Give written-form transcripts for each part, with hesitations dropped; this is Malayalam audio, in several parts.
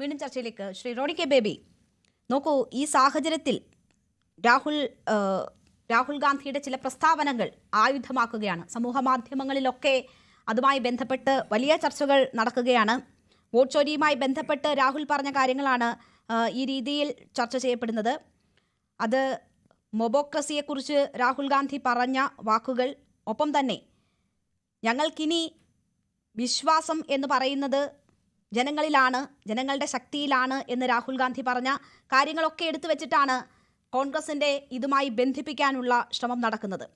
വീണ്ടും ചർച്ചയിലേക്ക് ശ്രീ റോണി കെ ബേബി. നോക്കൂ, ഈ സാഹചര്യത്തിൽ രാഹുൽ ഗാന്ധിയുടെ ചില പ്രസ്താവനകൾ ആയുധമാക്കുകയാണ്. സമൂഹ മാധ്യമങ്ങളിലൊക്കെ അതുമായി ബന്ധപ്പെട്ട് വലിയ ചർച്ചകൾ നടക്കുകയാണ്. വോട്ട് ചോരിയുമായി ബന്ധപ്പെട്ട് രാഹുൽ പറഞ്ഞ കാര്യങ്ങളാണ് ഈ രീതിയിൽ ചർച്ച ചെയ്യപ്പെടുന്നത്. അത് മൊബോക്രസിയെക്കുറിച്ച് രാഹുൽ ഗാന്ധി പറഞ്ഞ വാക്കുകൾ, ഒപ്പം തന്നെ ഞങ്ങൾക്കിനി വിശ്വാസം എന്ന് പറയുന്നത് ജനങ്ങളിലാണ്, ജനങ്ങളുടെ ശക്തിയിലാണ് എന്ന് രാഹുൽ ഗാന്ധി പറഞ്ഞ കാര്യങ്ങളൊക്കെ എടുത്തു വെച്ചിട്ടാണ് കോൺഗ്രസിൻ്റെ ഇതുമായി ബന്ധിപ്പിക്കാനുള്ള ശ്രമം നടക്കുന്നത്.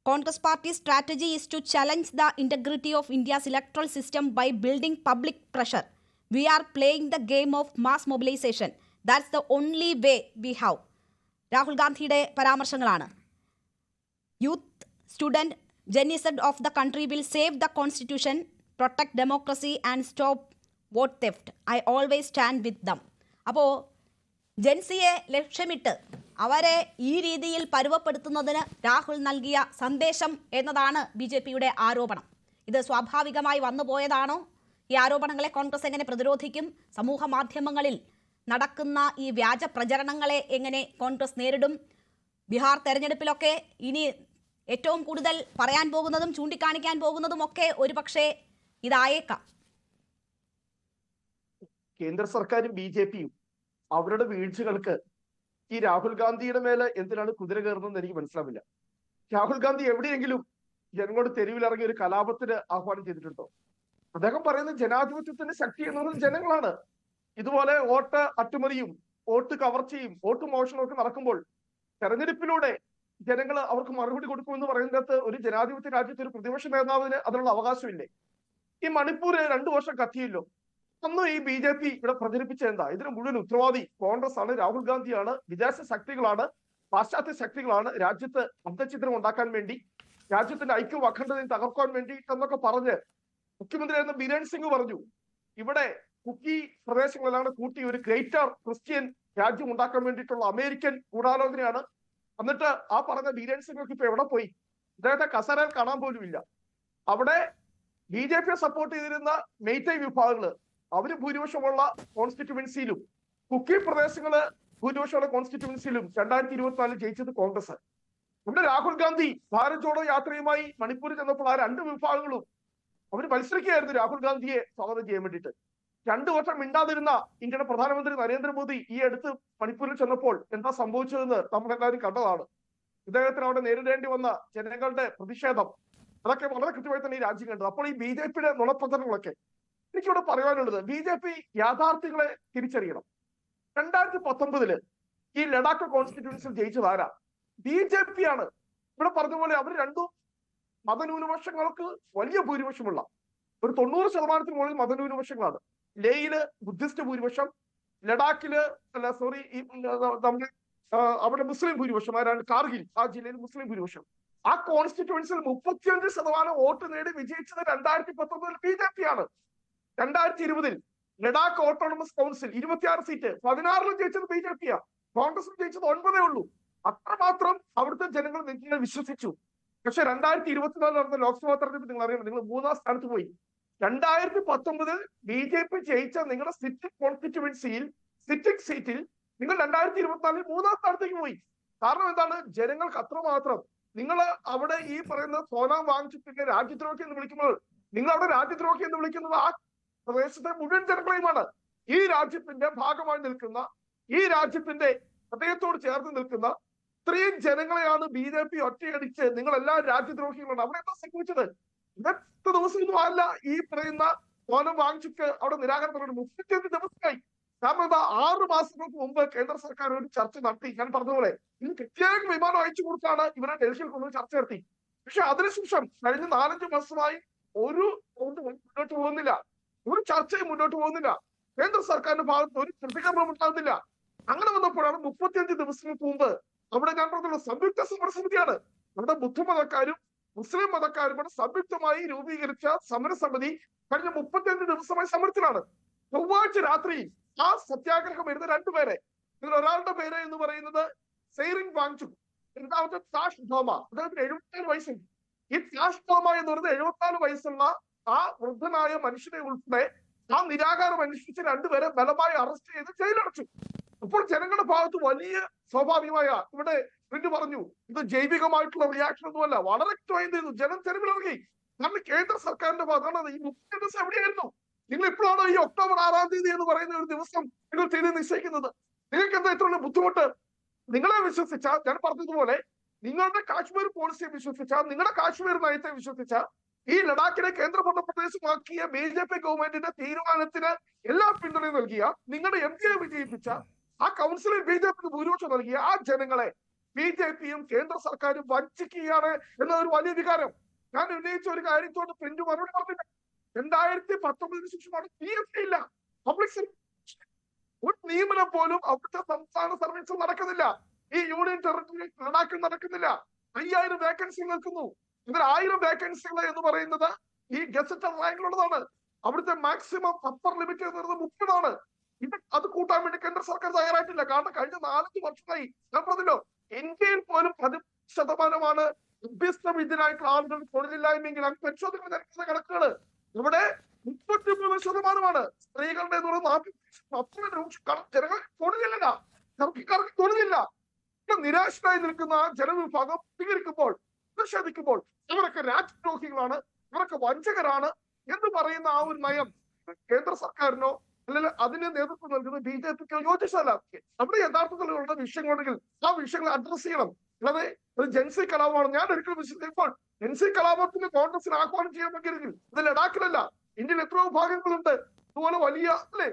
Congress party strategy is to challenge the integrity of India's electoral system by building public pressure. We are playing the game of mass mobilisation. That's the only way we have. Rahul ഗാന്ധിയുടെ പരാമർശങ്ങളാണ്. Youth, student, Gen Z of the country will save the constitution, protect democracy and stop vote theft. I always stand with them. അപ്പോൾ ജെൻസിയെ ലക്ഷ്യമിട്ട് അവരെ ഈ രീതിയിൽ പരുവപ്പെടുത്തുന്നതിന് രാഹുൽ നൽകിയ സന്ദേശം എന്നതാണ് BJPയുടെ ആരോപണം. ഇത് സ്വാഭാവികമായി വന്നുപോയതാണോ? ഈ ആരോപണങ്ങളെ കോൺഗ്രസ് എങ്ങനെ പ്രതിരോധിക്കും? സമൂഹ മാധ്യമങ്ങളിൽ നടക്കുന്ന ഈ വ്യാജ പ്രചരണങ്ങളെ എങ്ങനെ കോൺഗ്രസ് നേരിടും? ബീഹാർ തെരഞ്ഞെടുപ്പിലൊക്കെ ഇനി ഏറ്റവും കൂടുതൽ പറയാൻ പോകുന്നതും ചൂണ്ടിക്കാണിക്കാൻ പോകുന്നതും ഒക്കെ ഒരുപക്ഷെ ഇതായേക്കാം. കേന്ദ്ര സർക്കാരും BJPയും അവരുടെ വീഴ്ചകൾക്ക് ഈ രാഹുൽ ഗാന്ധിയുടെ മേലെ എന്തിനാണ് കുതിര കയറുന്നതെന്ന് എനിക്ക് മനസ്സിലാവില്ല. രാഹുൽ ഗാന്ധി എവിടെയെങ്കിലും ജനങ്ങളോട് തെരുവിലിറങ്ങി ഒരു കലാപത്തിന് ആഹ്വാനം ചെയ്തിട്ടുണ്ടോ? അദ്ദേഹം പറയുന്നത് ജനാധിപത്യത്തിന്റെ ശക്തി എന്നുള്ളത് ജനങ്ങളാണ്. ഇതുപോലെ വോട്ട് അട്ടിമറിയും വോട്ട് കവർച്ചയും വോട്ട് മോഷണവും ഒക്കെ നടക്കുമ്പോൾ തെരഞ്ഞെടുപ്പിലൂടെ ജനങ്ങൾ അവർക്ക് മറുപടി കൊടുക്കുമെന്ന് പറയുന്നത് ഒരു ജനാധിപത്യ രാജ്യത്ത് ഒരു പ്രതിപക്ഷ നേതാവിന് അതിനുള്ള അവകാശമില്ലേ? ഈ മണിപ്പൂര് 2 വർഷം കത്തിയല്ലോ. അന്നും ഈ BJP ഇവിടെ പ്രചരിപ്പിച്ച എന്താ? ഇതിന് മുഴുവൻ ഉത്തരവാദി കോൺഗ്രസ് ആണ്, രാഹുൽ ഗാന്ധിയാണ്, വിദേശ ശക്തികളാണ്, പാശ്ചാത്യ ശക്തികളാണ് രാജ്യത്ത് അന്തഃഛിദ്രം ഉണ്ടാക്കാൻ വേണ്ടി, രാജ്യത്തിന്റെ ഐക്യവും അഖണ്ഡതയും തകർക്കാൻ വേണ്ടി എന്നൊക്കെ പറഞ്ഞ് മുഖ്യമന്ത്രിയായിരുന്ന ബിരേൻ സിംഗ് പറഞ്ഞു ഇവിടെ കുക്കി പ്രദേശങ്ങളെല്ലാം കൂട്ടി ഒരു ഗ്രേറ്റർ ക്രിസ്ത്യൻ രാജ്യം ഉണ്ടാക്കാൻ വേണ്ടിയിട്ടുള്ള അമേരിക്കൻ ഗൂഢാലോചനയാണ്. എന്നിട്ട് ആ പറഞ്ഞ ബിരേൻ സിംഗ് ഒക്കെ ഇപ്പൊ എവിടെ പോയി? അദ്ദേഹത്തെ കസേരയിൽ കാണാൻ പോലും ഇല്ല. അവിടെ BJPയെ സപ്പോർട്ട് ചെയ്തിരുന്ന മെയ്തൈ വിഭാഗങ്ങള് അവര് ഭൂരിപക്ഷമുള്ള കോൺസ്റ്റിറ്റ്യുവൻസിയിലും കുക്കി പ്രദേശങ്ങള് ഭൂരിപക്ഷമുള്ള കോൺസ്റ്റിറ്റ്യുവൻസിയിലും 2024 ജയിച്ചത് കോൺഗ്രസ്. ഇവിടെ രാഹുൽ ഗാന്ധി ഭാരത് ജോഡോ യാത്രയുമായി മണിപ്പൂരിൽ ചെന്നപ്പോൾ ആ 2 വിഭാഗങ്ങളും അവർ മത്സരിക്കുകയായിരുന്നു രാഹുൽ ഗാന്ധിയെ സ്വാഗതം ചെയ്യാൻ വേണ്ടിയിട്ട്. 2 വർഷം മിണ്ടാതിരുന്ന ഇന്ത്യയുടെ പ്രധാനമന്ത്രി നരേന്ദ്രമോദി ഈ അടുത്ത് മണിപ്പൂരിൽ ചെന്നപ്പോൾ എന്താ സംഭവിച്ചതെന്ന് നമ്മളെല്ലാവരും കണ്ടതാണ്. ഇദ്ദേഹത്തിന് അവിടെ നേരിടേണ്ടി വന്ന ജനങ്ങളുടെ പ്രതിഷേധം, അതൊക്കെ വളരെ കൃത്യമായി തന്നെ ഈ രാജ്യം കണ്ടത്. അപ്പോൾ ഈ BJPയുടെ നുണപ്രചരണങ്ങളൊക്കെ എനിക്കിവിടെ പറയാനുള്ളത്, BJP യാഥാർത്ഥ്യങ്ങളെ തിരിച്ചറിയണം. 2019 ഈ ലഡാക്ക് കോൺസ്റ്റിറ്റ്യൂൻസിൽ ജയിച്ചത് ആരാ? BJP ആണ്. ഇവിടെ പറഞ്ഞ പോലെ അവർ 2 മതന്യൂനപക്ഷങ്ങൾക്ക് വലിയ ഭൂരിപക്ഷമുള്ള ഒരു 90% മുകളിൽ മതന്യൂനപക്ഷങ്ങളാണ്. ലേയില് ബുദ്ധിസ്റ്റ് ഭൂരിപക്ഷം, ലഡാക്കില് നമ്മുടെ അവിടെ മുസ്ലിം ഭൂരിപക്ഷം, കാർഗിൽ ആ ജില്ലയിൽ മുസ്ലിം ഭൂരിപക്ഷം. ആ കോൺസ്റ്റിറ്റ്യൂൻസിൽ 35% വോട്ട് നേടി വിജയിച്ചത് 2019 BJP ആണ്. 2020 ലഡാക്ക് ഓട്ടോണമസ് കൗൺസിൽ 26 സീറ്റ്, 16 ജയിച്ചത് BJP ആണ്. കോൺഗ്രസ് ജയിച്ചത് 9 ഉള്ളൂ. അത്രമാത്രം അവിടുത്തെ ജനങ്ങൾ നിങ്ങൾ വിശ്വസിച്ചു. പക്ഷെ 2024 നടന്ന ലോക്സഭാ തെരഞ്ഞെടുപ്പ് നിങ്ങൾ അറിയണം, നിങ്ങൾ 3ാം സ്ഥാനത്ത് പോയി. 2019 BJP ജയിച്ച നിങ്ങളുടെ സിറ്റിംഗ് കോൺസ്റ്റിറ്റ്യുവൻസിയിൽ സിറ്റിംഗ് സീറ്റിൽ നിങ്ങൾ 2024 3ാം സ്ഥാനത്തേക്ക് പോയി. കാരണം എന്താണ്? ജനങ്ങൾക്ക് അത്രമാത്രം നിങ്ങൾ അവിടെ ഈ പറയുന്ന സോനാം വാങ്ചുക്കിനെ രാജ്യദ്രോഹി എന്ന് വിളിക്കുമ്പോൾ നിങ്ങൾ അവിടെ രാജ്യദ്രോഹി എന്ന് വിളിക്കുന്നത് ആ പ്രദേശത്തെ മുഴുവൻ ജനങ്ങളെയുമാണ്. ഈ രാജ്യത്തിന്റെ ഭാഗമായി നിൽക്കുന്ന, ഈ രാജ്യത്തിന്റെ ഹൃദയത്തോട് ചേർന്ന് നിൽക്കുന്ന ഇത്രയും ജനങ്ങളെയാണ് BJP ഒറ്റയടിച്ച് നിങ്ങൾ എല്ലാ രാജ്യദ്രോഹികളാണ്. അവിടെ എന്താ സംഭവിച്ചത്? 10 ദിവസമൊന്നും അല്ല ഈ പറയുന്ന സോനം വാങ്ചുക്ക് അവിടെ നിരാകരണം 35 ദിവസമായി. കാരണം എന്താ? 6 മാസങ്ങൾക്ക് മുമ്പ് കേന്ദ്ര സർക്കാർ ഒരു ചർച്ച നടത്തി. ഞാൻ പറഞ്ഞതുപോലെ ഇന്ന് പ്രത്യേക വിമാനം അയച്ചു കൊടുത്താണ് ഇവരെ ഡൽഹിയിൽ കൊണ്ടുപോയി ചർച്ച നടത്തി. പക്ഷെ അതിനുശേഷം കഴിഞ്ഞ 4-5 മാസമായി ഒരു മുന്നോട്ട് പോകുന്നില്ല, ഒരു ചർച്ചയും മുന്നോട്ട് പോകുന്നില്ല. കേന്ദ്ര സർക്കാരിന്റെ ഭാഗത്ത് ഒരു പ്രതികരണം ഉണ്ടാകുന്നില്ല. അങ്ങനെ വന്നപ്പോഴാണ് 35 ദിവസങ്ങൾക്ക് മുമ്പ് അവിടെ ഞാൻ പറഞ്ഞുള്ള സംയുക്ത സമരസമിതിയാണ്, നമ്മുടെ ബുദ്ധമതക്കാരും മുസ്ലിം മതക്കാരും കൂടെ സംയുക്തമായി രൂപീകരിച്ച സമരസമിതി കഴിഞ്ഞ 35 ദിവസമായി സമരത്തിലാണ്. ചൊവ്വാഴ്ച രാത്രി ആ സത്യാഗ്രഹം വരുന്ന 2 പേരെ, ഇതിൽ ഒരാളുടെ പേര് എന്ന് പറയുന്നത് സെയ്റിംഗ് വാങ്ചുക്, രണ്ടാമത്തെ താഷ് ധോമ, അദ്ദേഹത്തിന് 74 വയസ്സുണ്ട്. ഈ താഷ് ധോമ എന്ന് പറയുന്നത് 74 വയസ്സുള്ള ആ വൃദ്ധനായ മനുഷ്യനെ ഉൾപ്പെടെ ആ നിരാകാരം അനുഷ്ഠിച്ച രണ്ടുപേരെ ബലമായി അറസ്റ്റ് ചെയ്ത് ജയിലടച്ചു. അപ്പോൾ ജനങ്ങളുടെ ഭാഗത്ത് വലിയ സ്വാഭാവികമായ ഇവിടെ പ്രിന്റ് പറഞ്ഞു, ഇത് ജൈവികമായിട്ടുള്ള റിയാക്ഷൻ ഒന്നുമല്ല, വളരെ വ്യക്തമായി എന്ത് ചെയ്തു, ജനം തെരുവിലിറങ്ങി. കാരണം കേന്ദ്ര സർക്കാരിന്റെ ഭാഗമാണ് ഈ 30 ദിവസം എവിടെയായിരുന്നു? നിങ്ങൾ ഇപ്പോഴാണോ ഈ ഒക്ടോബർ 6-ാം തീയതി എന്ന് പറയുന്ന ഒരു ദിവസം നിങ്ങൾ തീയതി നിശ്ചയിക്കുന്നത്? നിങ്ങൾക്ക് എന്താ ഇത്ര ബുദ്ധിമുട്ട്? നിങ്ങളെ വിശ്വസിച്ച, ഞാൻ പറഞ്ഞതുപോലെ നിങ്ങളുടെ കാശ്മീർ പോളിസിയെ വിശ്വസിച്ച, നിങ്ങളുടെ കാശ്മീർ നയത്തെ വിശ്വസിച്ച, ഈ ലഡാക്കിനെ കേന്ദ്രഭരണ പ്രദേശമാക്കിയ BJP ഗവൺമെന്റിന്റെ തീരുമാനത്തിന് എല്ലാ പിന്തുണയും നൽകിയ, നിങ്ങളുടെ MPയെ വിജയിപ്പിച്ച, ആ കൗൺസിലിൽ BJPക്ക് ഭൂരിപക്ഷം നൽകിയ ആ ജനങ്ങളെ BJPയും കേന്ദ്ര സർക്കാരും വഞ്ചിക്കുകയാണ് എന്നതൊരു വലിയ വികാരം. ഞാൻ ഉന്നയിച്ച ഒരു കാര്യത്തോട് പ്രിന്റ് മറുപടി പറഞ്ഞില്ല. 2019 ശേഷമാണ് PFC ഇല്ല, പബ്ലിക് ഒരു നിയമനം പോലും അവിടുത്തെ സംസ്ഥാന സർവീസിൽ നടക്കുന്നില്ല. ഈ യൂണിയൻ ടെറിട്ടറി ലഡാക്കിൽ നടക്കുന്നില്ല. 5000 വേക്കൻസി നിൽക്കുന്നു. ഇതിൽ 1000 വേക്കൻസികൾ എന്ന് പറയുന്നത് ഈ ഗസറ്റഡ് റാങ്കിലുള്ളതാണ്. അവിടുത്തെ മാക്സിമം അപ്പർ ലിമിറ്റ് എന്ന് പറയുന്നത് 30 ഇത് അത് കൂട്ടാൻ വേണ്ടി കേന്ദ്ര സർക്കാർ തയ്യാറായിട്ടില്ല. കാരണം കഴിഞ്ഞ 4-5 വർഷമായി ഞാൻ പറഞ്ഞല്ലോ, ഇന്ത്യയിൽ പോലും 10% അഭ്യസ്തവിദ്യരായിട്ടുള്ള ആളുകൾ തൊഴിലില്ലായ്മയെങ്കിൽ അത് പരിശോധിക്കുന്ന കണക്കുകൾ ഇവിടെ 33%. സ്ത്രീകളുടെ എന്ന് പറയുന്നത് 40%. ജനങ്ങൾക്ക് തൊഴിലില്ല, സർക്കാർക്ക് തൊഴിലില്ല. നിരാശരായി നിൽക്കുന്ന ജനവിഭാഗം പ്രതികരിക്കുമ്പോൾ, പ്രതിഷേധിക്കുമ്പോൾ ഇവരൊക്കെ രാജ്യദ്രോഹികളാണ്, ഇവരൊക്കെ വഞ്ചകരാണ് എന്ന് പറയുന്ന ആ ഒരു നയം കേന്ദ്ര സർക്കാരിനോ അല്ലെങ്കിൽ അതിന് നേതൃത്വം നൽകുന്ന BJPക്കോ യോജിച്ചതല്ല. നമ്മുടെ യഥാർത്ഥത്തിലുള്ള വിഷയങ്ങളുണ്ടെങ്കിൽ ആ വിഷയങ്ങൾ അഡ്രസ് ചെയ്യണം. അല്ലാതെ ഒരു ജൻസി കലാപമാണ്. ഞാൻ ഒരിക്കലും വിശ്വസിക്കുമ്പോൾ ജൻസി കലാപത്തിന് കോൺഗ്രസിന് ആഹ്വാനം ചെയ്യാൻ പറ്റിയെങ്കിൽ ഇത് ലഡാക്കിലല്ല, ഇന്ത്യയിൽ എത്രയോ ഭാഗങ്ങളുണ്ട് അതുപോലെ വലിയ അല്ലേ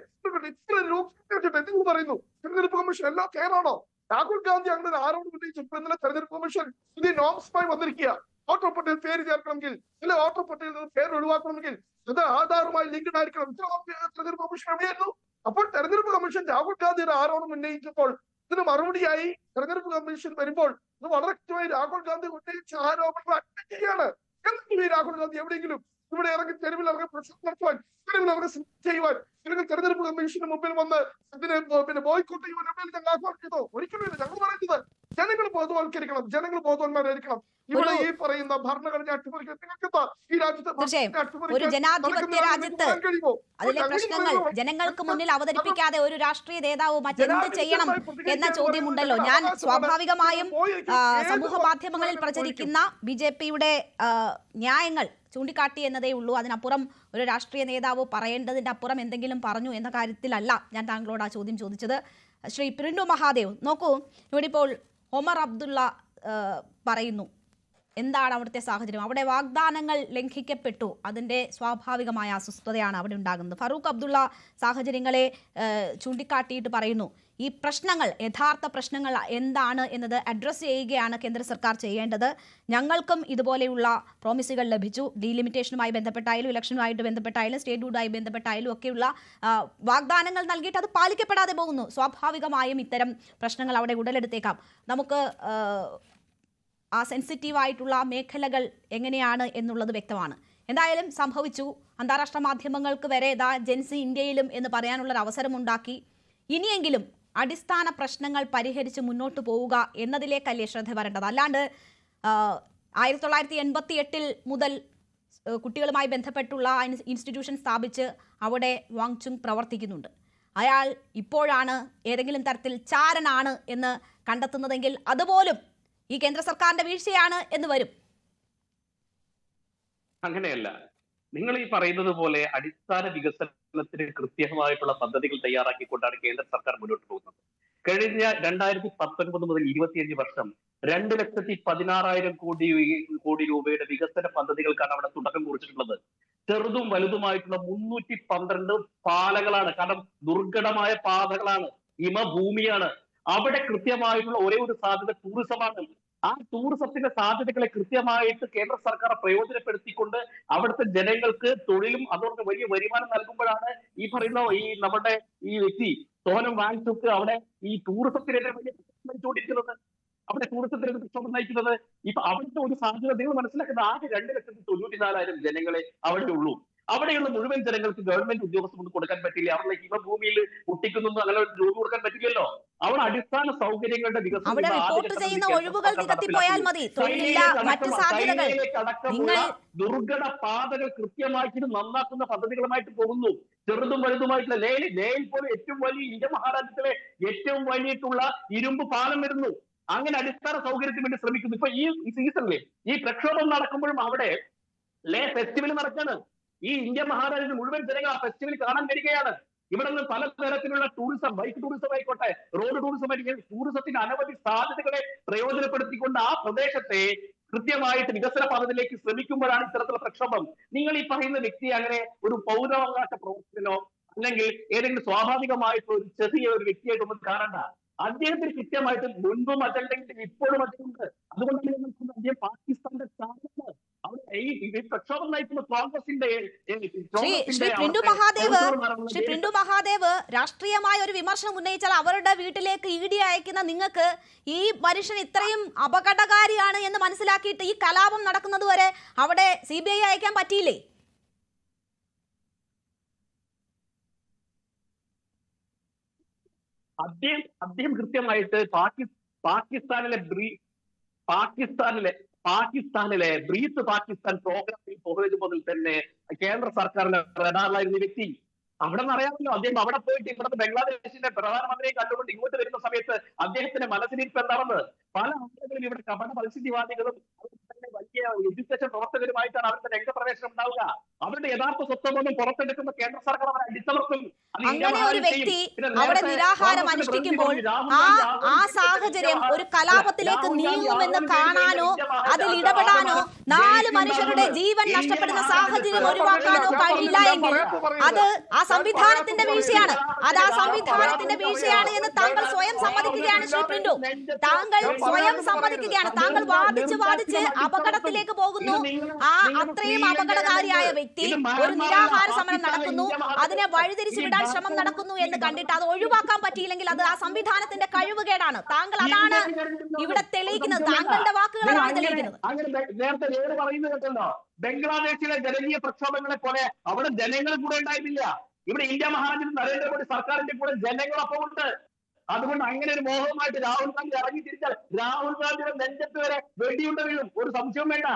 ഇത്ര രൂപ പറയുന്നു. തെരഞ്ഞെടുപ്പ് കമ്മീഷൻ എല്ലാം കെയറാണോ? രാഹുൽ ഗാന്ധി അങ്ങനെ ആരോടും ഉന്നയിച്ചപ്പോൾ ഇന്നലെ തെരഞ്ഞെടുപ്പ് കമ്മീഷൻ പുതിയ നോംസുമായി വന്നിരിക്കുക. വോട്ടർ പട്ടികയിൽ പേര് ചേർക്കണമെങ്കിൽ, അല്ലെ വോട്ടർ പട്ടികയിൽ നിന്ന് പേര് ഒഴിവാക്കണമെങ്കിൽ അത് ആധാറുമായി ലിങ്ക്ഡ് ആയിരിക്കണം. തെരഞ്ഞെടുപ്പ് കമ്മീഷൻ എവിടെയായിരുന്നു? അപ്പോൾ തെരഞ്ഞെടുപ്പ് കമ്മീഷൻ രാഹുൽ ഗാന്ധിയുടെ ആരോപണം ഉന്നയിച്ചപ്പോൾ ഇതിന് മറുപടിയായി തെരഞ്ഞെടുപ്പ് കമ്മീഷൻ വരുമ്പോൾ ഇത് വളരെ കൃത്യമായി രാഹുൽ ഗാന്ധി ഉന്നയിച്ച ആരോപണങ്ങൾ അഡ്മിറ്റ് ചെയ്യാണ്. എന്തെങ്കിലും ഈ രാഹുൽ ഗാന്ധി എവിടെയെങ്കിലും ഇവിടെ ഇറങ്ങി തെരുവിൽ ഇറങ്ങി പ്രശ്നം നടത്തുവാൻ, തെരുവിൽ ഇറങ്ങി ചെയ്യുവാൻ, അല്ലെങ്കിൽ തെരഞ്ഞെടുപ്പ് കമ്മീഷന് മുമ്പിൽ വന്ന് ഇതിനെ ബോയ്ക്കോട്ട് ചെയ്യുവാൻ എവിടെയെങ്കിലും ഞങ്ങൾ ആഹ്വാനം ചെയ്തോ? ഒരിക്കലും ഇല്ല. ഞങ്ങൾ പറയുന്നത് ജനങ്ങൾ ബോധവൽക്കരിക്കണം, ജനങ്ങൾ ബോധവാന്മാരായിരിക്കണം. ഇവിടെ ഈ പറയുന്ന ഭരണഘടന അട്ടിമറിക്കാൻ നിങ്ങൾക്ക് ഈ രാജ്യത്തെ ഒരു ജനാധിപത്യ രാജ്യത്ത് അതിലെ പ്രശ്നങ്ങൾ ജനങ്ങൾക്ക് മുന്നിൽ അവതരിപ്പിക്കാതെ ഒരു രാഷ്ട്രീയ നേതാവ് മറ്റെന്ത് ചെയ്യണം എന്ന ചോദ്യമുണ്ടല്ലോ. ഞാൻ സ്വാഭാവികമായും സമൂഹ മാധ്യമങ്ങളിൽ പ്രചരിക്കുന്ന BJPയുടെ ന്യായങ്ങൾ ചൂണ്ടിക്കാട്ടി എന്നതേ ഉള്ളൂ. അതിനപ്പുറം ഒരു രാഷ്ട്രീയ നേതാവ് പറയേണ്ടതിന്റെ അപ്പുറം എന്തെങ്കിലും പറഞ്ഞു എന്ന കാര്യത്തിലല്ല ഞാൻ താങ്കളോട് ആ ചോദ്യം ചോദിച്ചത്. ശ്രീ പ്രിൻഡു മഹാദേവ്, നോക്കൂ, ഇവിടെ ഇപ്പോൾ ഒമർ അബ്ദുള്ള പറയുന്നു എന്താണ് അവിടുത്തെ സാഹചര്യം. അവിടെ വാഗ്ദാനങ്ങൾ ലംഘിക്കപ്പെട്ടു, അതിൻ്റെ സ്വാഭാവികമായ അസ്വസ്ഥതയാണ് അവിടെ ഉണ്ടാകുന്നത്. ഫറൂഖ് അബ്ദുള്ള സാഹചര്യങ്ങളെ ചൂണ്ടിക്കാട്ടിയിട്ട് പറയുന്നു ഈ പ്രശ്നങ്ങൾ, യഥാർത്ഥ പ്രശ്നങ്ങൾ എന്താണ് എന്നത് അഡ്രസ്സ് ചെയ്യുകയാണ് കേന്ദ്ര സർക്കാർ ചെയ്യേണ്ടത്. ഞങ്ങൾക്കും ഇതുപോലെയുള്ള പ്രോമിസുകൾ ലഭിച്ചു. ഡീലിമിറ്റേഷനുമായി ബന്ധപ്പെട്ടായാലും ഇലക്ഷനുമായിട്ട് ബന്ധപ്പെട്ടായാലും സ്റ്റേറ്റ്ഹുഡുമായി ബന്ധപ്പെട്ടായാലും ഒക്കെയുള്ള വാഗ്ദാനങ്ങൾ നൽകിയിട്ട് അത് പാലിക്കപ്പെടാതെ പോകുന്നു. സ്വാഭാവികമായും ഇത്തരം പ്രശ്നങ്ങൾ അവിടെ ഉടലെടുത്തേക്കാം. നമുക്ക് ആ സെൻസിറ്റീവായിട്ടുള്ള മേഖലകൾ എങ്ങനെയാണ് എന്നുള്ളത് വ്യക്തമാണ്. എന്തായാലും സംഭവിച്ചു. അന്താരാഷ്ട്ര മാധ്യമങ്ങൾക്ക് വരെ ജെൻസി ഇന്ത്യയിലും എന്ന് പറയാനുള്ളൊരു അവസരമുണ്ടാക്കി. ഇനിയെങ്കിലും അടിസ്ഥാന പ്രശ്നങ്ങൾ പരിഹരിച്ച് മുന്നോട്ട് പോവുക എന്നതിലേക്കല്ലേ ശ്രദ്ധ വരേണ്ടത്. അല്ലാണ്ട് 1988 മുതൽ കുട്ടികളുമായി ബന്ധപ്പെട്ടുള്ള ഇൻസ്റ്റിറ്റ്യൂഷൻ സ്ഥാപിച്ച് അവിടെ വാങ്ചുങ് പ്രവർത്തിക്കുന്നുണ്ട്. അയാൾ ഇപ്പോഴാണ് ഏതെങ്കിലും തരത്തിൽ ചാരനാണ് എന്ന് കണ്ടെത്തുന്നതെങ്കിൽ അതുപോലും ഈ കേന്ദ്ര സർക്കാരിന്റെ വീഴ്ചയാണ് എന്ന് വരും. അങ്ങനെയല്ല, നിങ്ങൾ ഈ പറയുന്നത് പോലെ അടിസ്ഥാന വികസനത്തിന് കൃത്യമായിട്ടുള്ള പദ്ധതികൾ തയ്യാറാക്കിക്കൊണ്ടാണ് കേന്ദ്ര സർക്കാർ മുന്നോട്ട് പോകുന്നത്. കഴിഞ്ഞ 2019 മുതൽ 25 വർഷം 2,16,000 കോടി രൂപയുടെ വികസന പദ്ധതികൾക്കാണ് അവിടെ തുടക്കം കുറിച്ചിട്ടുള്ളത്. ചെറുതും വലുതുമായിട്ടുള്ള 312 പാലങ്ങളാണ്. കാരണം ദുർഘടമായ പാതകളാണ്, ഹിമഭൂമിയാണ്. അവിടെ കൃത്യമായിട്ടുള്ള ഒരേ ഒരു സാധ്യത ടൂറിസമാണ്. ആ ടൂറിസത്തിന്റെ സാധ്യതകളെ കൃത്യമായിട്ട് കേന്ദ്ര സർക്കാർ പ്രയോജനപ്പെടുത്തിക്കൊണ്ട് അവിടുത്തെ ജനങ്ങൾക്ക് തൊഴിലും അതോടൊപ്പം വലിയ വരുമാനം നൽകുമ്പോഴാണ് ഈ പറയുന്ന നമ്മുടെ ഈ വ്യക്തി സോനം വാങ്ചുക്ക് അവിടെ ഈ ടൂറിസത്തിനെതിരെ വലിയ നയിച്ചുകൊണ്ടിരിക്കുന്നത്. അവിടെ ടൂറിസത്തിനെതിരെ പ്രക്ഷോഭം നയിക്കുന്നത്. ഇപ്പൊ അവിടുത്തെ ഒരു സാധ്യത നിങ്ങൾ മനസ്സിലാക്കുന്നത് ആകെ 2,94,000 ജനങ്ങളെ അവിടെ ഉള്ളൂ. അവിടെയുള്ള മുഴുവൻ ജനങ്ങൾക്ക് ഗവൺമെന്റ് ഉദ്യോഗസ്ഥർക്ക് കൊടുക്കാൻ പറ്റില്ല. അവരുടെ ഹിമഭൂമിയിൽ ഒട്ടിക്കുന്നു അങ്ങനെ ജോലി കൊടുക്കാൻ പറ്റില്ലല്ലോ. അവിടെ അടിസ്ഥാന സൗകര്യങ്ങളുടെ വികസനം അവിടെ റിപ്പോർട്ട് ചെയ്യുന്ന ഒഴിവുകൾ നികത്തിപ്പോയാൽ മതി. തൊഴിലില്ല, മറ്റ് സാധ്യതകൾ. നിങ്ങൾ ദുർഘട പാതകൾ കൃത്യമായിട്ട് നന്നാക്കുന്ന പദ്ധതികളുമായിട്ട് പോകുന്നു. ചെറുതും വലുതുമായിട്ടുള്ള ലേയിൽ പോലും ഏറ്റവും വലിയ ഇന്ത്യ മഹാരാജ്യത്തിലെ ഏറ്റവും വലിയിട്ടുള്ള ഇരുമ്പ് പാലം വരുന്നു. അങ്ങനെ അടിസ്ഥാന സൗകര്യത്തിന് വേണ്ടി ശ്രമിക്കുന്നു. ഇപ്പൊ ഈ സീസണിലെ ഈ പ്രക്ഷോഭം നടക്കുമ്പോഴും അവിടെ ലേ ഫെസ്റ്റിവൽ നടക്കാണ്. ഈ ഇന്ത്യ മഹാരാജ്യത്തിൽ മുഴുവൻ ജനങ്ങൾ ആ ഫെസ്റ്റിവൽ കാണാൻ വരികയാണ്. ഇവിടെ നിന്ന് പലതരത്തിലുള്ള ടൂറിസം, ബൈക്ക് ടൂറിസം ആയിക്കോട്ടെ, റോഡ് ടൂറിസം ആയിരിക്കും, ടൂറിസത്തിന്റെ അനവധി സാധ്യതകളെ പ്രയോജനപ്പെടുത്തിക്കൊണ്ട് ആ പ്രദേശത്തെ കൃത്യമായിട്ട് വികസന പാതയിലേക്ക് ശ്രമിക്കുമ്പോഴാണ് ഇത്തരത്തിലുള്ള പ്രക്ഷോഭം. നിങ്ങൾ ഈ പറയുന്ന വ്യക്തി അങ്ങനെ ഒരു പൗരാവകാശ പ്രവർത്തനോ അല്ലെങ്കിൽ ഏതെങ്കിലും സ്വാഭാവികമായിട്ട് ഒരു ചെറിയ ഒരു വ്യക്തിയായിട്ടൊന്നും കാണണ്ട. അദ്ദേഹത്തിന് കൃത്യമായിട്ട് മുൻപും അതല്ലെങ്കിൽ ഇപ്പോഴും അതുണ്ട്. അതുകൊണ്ടാണ് അദ്ദേഹം പാകിസ്ഥാന്റെ സ്ഥാനത്ത് അവിടെ ഈ പ്രക്ഷോഭം നയിക്കുന്ന കോൺഗ്രസിന്റെ ശ്രീ പ്രിന്റു മഹാദേവ് രാഷ്ട്രീയമായ ഒരു വിമർശനം ഉന്നയിച്ചാൽ അവരുടെ വീട്ടിലേക്ക് ഇഡി അയക്കുന്ന നിങ്ങൾക്ക് ഈ മനുഷ്യൻ ഇത്രയും അപകടകാരിയാണ് എന്ന് മനസ്സിലാക്കിയിട്ട് ഈ കലാപം നടക്കുന്നത് വരെ അവിടെ CBI അയക്കാൻ പറ്റിയില്ലേ? അദ്ദേഹം കൃത്യമായിട്ട് പാകിസ്ഥാനിലെ ബ്രീത്ത് പാകിസ്ഥാൻ പ്രോഗ്രാമിൽ പോയത് മുതൽ തന്നെ കേന്ദ്ര സർക്കാരിന്റെ റഡാറിലായിരുന്ന വ്യക്തി. അവിടെ നിന്ന് അറിയാമല്ലോ, അദ്ദേഹം അവിടെ പോയിട്ട് ഇവിടുത്തെ ബംഗ്ലാദേശിന്റെ പ്രധാനമന്ത്രിയെ കണ്ടുകൊണ്ട് ഇങ്ങോട്ട് വരുന്ന സമയത്ത് അദ്ദേഹത്തിന്റെ മനസ്സിലിരിപ്പ് എന്താണെന്ന് പല ആളുകളും ഇവിടെ കപട പരിസ്ഥിതിവാദികളും വലിയ എഡ്യൂക്കേഷൻ പ്രവർത്തകരുമായിട്ടാണ് അവരുടെ രംഗപ്രവേശനം ഉണ്ടാവുക. അവരുടെ യഥാർത്ഥ സ്വത്വബോധം പുറത്തെടുക്കുന്ന കേന്ദ്ര സർക്കാർ അവരെ അടിച്ചമർത്തും. അങ്ങനെ ഒരു വ്യക്തി അവിടെ നിരാഹാരം അനുഷ്ഠിക്കുമ്പോൾ ആ സാഹചര്യം ഒരു കലാപത്തിലേക്ക് നീങ്ങുമെന്ന് കാണാനോ അതിൽ ഇടപെടാനോ 4 മനുഷ്യരുടെ ജീവൻ നഷ്ടപ്പെടുന്ന സാഹചര്യം ഒഴിവാക്കാനോ കഴിയില്ല എങ്കിൽ അത് ആ സംവിധാനത്തിന്റെ വീഴ്ചയാണ്. അത് ആ സംവിധാനത്തിന്റെ വീഴ്ചയാണ് എന്ന് താങ്കൾ സ്വയം സമ്മതിക്കുകയാണ്. ശ്രീ പ്രിന്റു, താങ്കൾ സ്വയം സമ്മതിക്കുകയാണ്. താങ്കൾ വാദിച്ച് അപകടത്തിലേക്ക് പോകുന്നു. ആ അത്രയും അപകടകാരിയായ വ്യക്തി ഒരു നിരാഹാര സമരം നടക്കുന്നു, അതിനെ വഴിതിരിച്ചു വിടാൻ ശ്രമം നടക്കുന്നു എന്ന് കണ്ടിട്ട് അത് ഒഴിവാക്കാൻ പറ്റിയില്ലെങ്കിൽ അത് ആ സംവിധാനത്തിന്റെ കഴിവുകേടാണ്. താങ്കൾ അതാണ് ഇവിടെ തെളിയിക്കുന്നത്. താങ്കളുടെ വാക്കുകളാണ് തെളിയിക്കുന്നത്. നേരത്തെ പറയുന്നത് കേട്ടല്ലോ, ബംഗ്ലാദേശിലെ ജനകീയ പ്രക്ഷോഭങ്ങളെ പോലെ അവിടെ ജനങ്ങൾ കൂടെ ഉണ്ടായിരുന്നില്ല. ഇവിടെ ഇന്ത്യ മഹാരാജ്യത്തിൽ നരേന്ദ്രമോദി സർക്കാരിന്റെ കൂടെ ജനങ്ങളൊപ്പം ഉണ്ട്. അതുകൊണ്ട് അങ്ങനെ ഒരു മോഹവുമായിട്ട് രാഹുൽ ഗാന്ധി ഇറങ്ങി തിരിച്ചാൽ രാഹുൽ ഗാന്ധിയുടെ നെഞ്ചത്ത് വരെ വെടിയുണ്ട വീഴും. ഒരു സംശയവും വേണ്ട.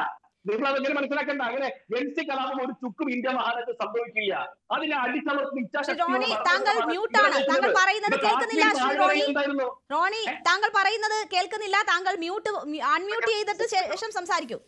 നിങ്ങൾ അതെങ്ങനെ മനസ്സിലാക്കേണ്ട. അങ്ങനെ MC കലാപം ഒരു ചുക്കും ഇന്ത്യ മഹാരാജ്യത്ത് സംഭവിക്കില്ല. അതിനെ അടിച്ചമർത്തുന്ന റോണി, താങ്കൾ മ്യൂട്ടാണ്. താങ്കൾ പറയുന്നത് കേൾക്കുന്നില്ല. റോണി, താങ്കൾ പറയുന്നത് കേൾക്കുന്നില്ല. താങ്കൾ അൺമ്യൂട്ട് ചെയ്തിട്ട് ശേഷം സംസാരിക്കൂ.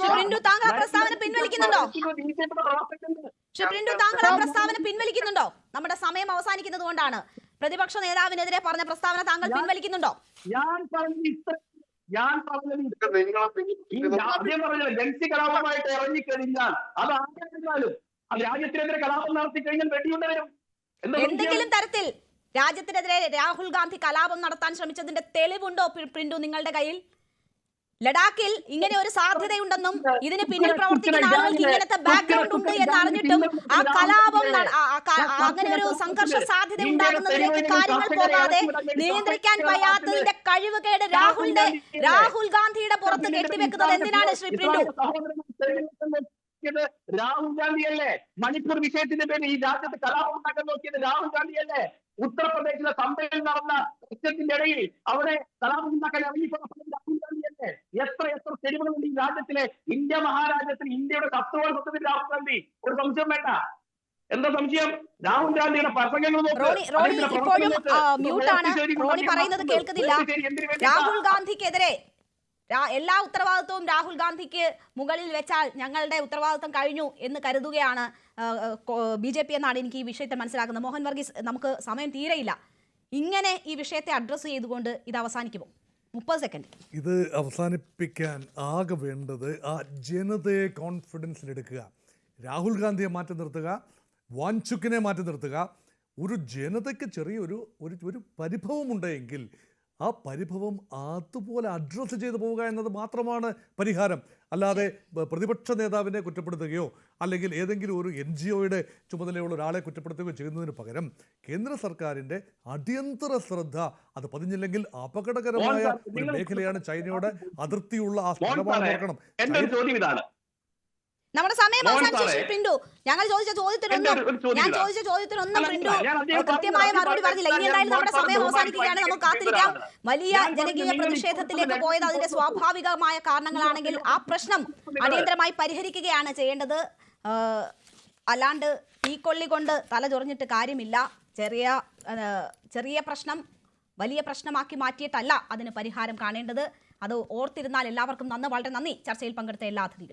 ഞങ്ങൾ താങ്കൾ പ്രസ്താവന പിൻവലിക്കുന്നുണ്ടോ? താങ്കൾ പ്രസ്താവന പിൻവലിക്കുന്നുണ്ടോ? നമ്മുടെ സമയം അവസാനിക്കുന്നത് കൊണ്ടാണ്. പ്രതിപക്ഷ നേതാവിനെതിരെ പറഞ്ഞ പ്രസ്താവന താങ്കൾ പിൻവലിക്കുന്നുണ്ടോ? ഞാൻ പറഞ്ഞത് ജൻസി കലാപമായിട്ട് ഇറങ്ങിക്കഴിഞ്ഞാൽ അത് ആരെങ്കിലും അത് രാജ്യത്തിനെതിരെ കലാപം നടത്തി കഴിഞ്ഞാൽ വെടിയുണ്ടവരും. എന്തെങ്കിലും തരത്തിൽ രാജ്യത്തിനെതിരെ രാഹുൽ ഗാന്ധി കലാപം നടത്താൻ ശ്രമിച്ചതിന്റെ തെളിവുണ്ടോ പ്രിന്റു നിങ്ങളുടെ കയ്യിൽ? ലഡാക്കിൽ ഇങ്ങനെ ഒരു സാധ്യതയുണ്ടെന്നും ഇതിന് പിന്നിൽ പ്രവർത്തിക്കുന്ന ആളുകൾക്ക് ഇങ്ങനത്തെ ബാക്ക്ഗ്രൗണ്ട് ഉണ്ട് എന്ന് അറിഞ്ഞിട്ടും ആ കലാപം അങ്ങനെ ഒരു സംഘർഷ സാധ്യത ഉണ്ടാകുന്നതിലേക്ക് കാര്യങ്ങൾ പോകാതെ നിയന്ത്രിക്കാൻ കഴിയാത്തതിന്റെ കഴിവുകേട് രാഹുൽ ഗാന്ധിയുടെ പുറത്ത് കെട്ടിവെക്കുന്നത് എന്തിനാണ് ശ്രീ പ്രിന്റു? രാഹുൽ ഗാന്ധിയല്ലേ? മണിപ്പൂർ വിഷയത്തിന്റെ പേരിൽ ഈ രാജ്യത്ത് കലാപം ഉണ്ടാക്കാൻ നോക്കിയത് രാഹുൽ ഗാന്ധിയല്ലേ? ഉത്തർപ്രദേശിലെ സമ്പയിൽ നടന്ന പ്രശ്നത്തിന്റെ ഇടയിൽ അവിടെ കലാപം ഉണ്ടാക്കാൻ ഇറങ്ങിപ്പോയ രാഹുൽ ഗാന്ധിയല്ലേ? എത്ര തെരുവുകളുണ്ട് ഈ രാജ്യത്തിലെ ഇന്ത്യ മഹാരാജ്യത്തിൽ ഇന്ത്യയുടെ തത്വങ്ങൾ സത്യത്തിൽ രാഹുൽ ഗാന്ധി. ഒരു സംശയം വേണ്ട. എന്താ സംശയം? രാഹുൽ ഗാന്ധിയുടെ പ്രസംഗങ്ങൾ ഇപ്പോഴും മ്യൂട്ടാണ്. റോണി പറയുന്നത് കേൾക്കുന്നില്ല. രാഹുൽ ഗാന്ധിക്കെതിരെ എല്ലാ ഉത്തരവാദിത്വവും രാഹുൽ ഗാന്ധിക്ക് മുകളിൽ വെച്ചാൽ ഞങ്ങളുടെ ഉത്തരവാദിത്വം കഴിഞ്ഞു എന്ന് കരുതുകയാണ് BJP എന്നാണ് എനിക്ക് ഈ വിഷയത്തിൽ മനസ്സിലാക്കുന്നത്. മോഹൻ വർഗീസ്, നമുക്ക് സമയം തീരെയില്ല. ഇങ്ങനെ ഈ വിഷയത്തെ അഡ്രസ്സ് ചെയ്തുകൊണ്ട് ഇത് അവസാനിക്കുമോ? 30 സെക്കൻഡ്. ഇത് അവസാനിപ്പിക്കാൻ ആകെ വേണ്ടത് ആ ജനതയെ കോൺഫിഡൻസിലെടുക്കുക, രാഹുൽ ഗാന്ധിയെ മാറ്റി നിർത്തുക, വാൻചുക്കിനെ മാറ്റി നിർത്തുക. ഒരു ജനതയ്ക്ക് ചെറിയൊരു ഒരു പരിഭവമുണ്ടെങ്കിൽ ആ പരിഭവം അതുപോലെ അഡ്രസ്സ് ചെയ്തു പോവുക എന്നത് മാത്രമാണ് പരിഹാരം. അല്ലാതെ പ്രതിപക്ഷ നേതാവിനെ കുറ്റപ്പെടുത്തുകയോ അല്ലെങ്കിൽ ഏതെങ്കിലും ഒരു NGOയുടെ ചുമതലയുള്ള ഒരാളെ കുറ്റപ്പെടുത്തുകയോ ചെയ്യുന്നതിന് പകരം കേന്ദ്ര സർക്കാരിൻ്റെ അടിയന്തര ശ്രദ്ധ അത് പതിഞ്ഞില്ലെങ്കിൽ അപകടകരമായ ഒരു മേഖലയാണ് ചൈനയുടെ അതിർത്തിയുള്ള ആ സ്ഥലമാണ് നോക്കണം. എന്റെ ചോദ്യം ഇതാണ്, നമ്മുടെ സമയം അവസാനിച്ചു പിന്റു. ഞാൻ ചോദിച്ച ചോദ്യത്തിനൊന്നും പിന്റു കൃത്യമായ മറുപടി പറഞ്ഞില്ല. ഇനി എന്തായാലും നമ്മുടെ സമയം അവസാനിക്കുകയാണ്, നമുക്ക് കാത്തിരിക്കാം. വലിയ ജനകീയ പ്രതിഷേധത്തിലേക്ക് പോയത് അതിന്റെ സ്വാഭാവികമായ കാരണങ്ങളാണെങ്കിൽ ആ പ്രശ്നം അടിയന്തരമായി പരിഹരിക്കുകയാണ് ചെയ്യേണ്ടത്. അല്ലാണ്ട് തീക്കൊള്ളി കൊണ്ട് തല ചൊറിഞ്ഞിട്ട് കാര്യമില്ല. ചെറിയ പ്രശ്നം വലിയ പ്രശ്നമാക്കി മാറ്റിയിട്ടല്ല അതിന് പരിഹാരം കാണേണ്ടത്. അത് ഓർത്തിരുന്നാൽ എല്ലാവർക്കും വളരെ നന്ദി. ചർച്ചയിൽ പങ്കെടുത്ത എല്ലാ അതിഥികളും.